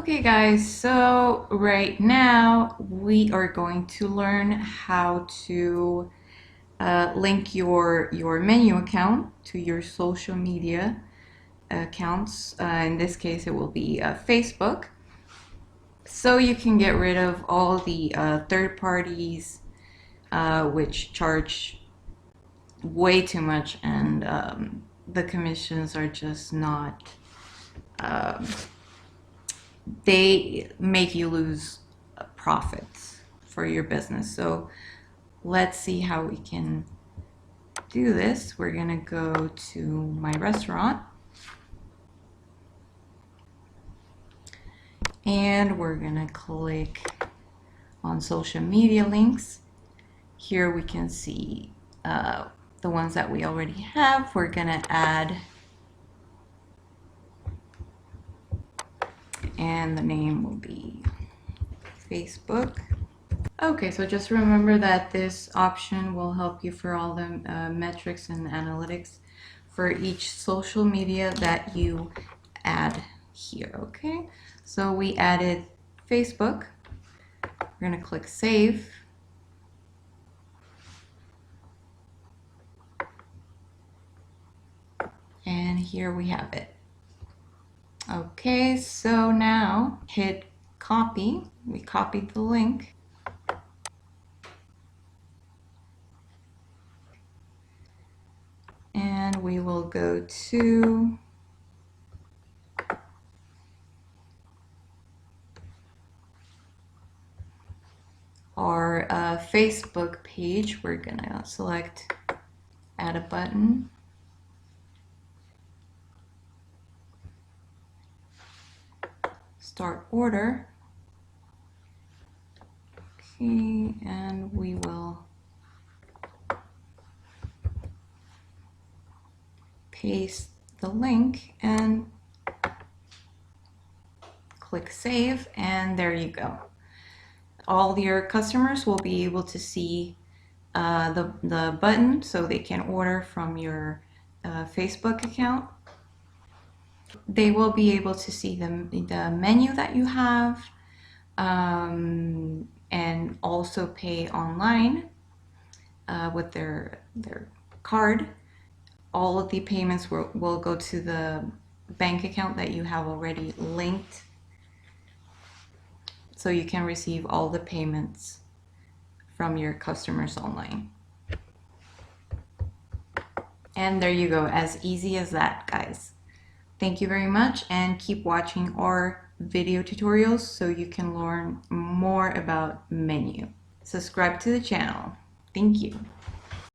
Okay guys, so right now we are going to learn how to link your Meniuu account to your social media accounts. In this case it will be Facebook. So you can get rid of all the third parties which charge way too much, and the commissions are just not um, they make you lose profits for your business. So let's see how we can do this. We're gonna go to my restaurant and we're gonna click on social media links. Here we can see the ones that we already have. We're gonna add, and the name will be Facebook. Okay, so just remember that this option will help you for all the metrics and analytics for each social media that you add here, okay? So we added Facebook. We're gonna click Save. And here we have it. Okay, so now hit copy. We copied the link. And we will go to our Facebook page. We're gonna select add a button. Start order. Okay, and we will paste the link and click save, and there you go. All your customers will be able to see the button so they can order from your Facebook account. They will be able to see the menu that you have, and also pay online with their card. All of the payments will go to the bank account that you have already linked, so you can receive all the payments from your customers online. And there you go, as easy as that, guys. Thank you very much, and keep watching our video tutorials so you can learn more about Meniuu. Subscribe to the channel. Thank you.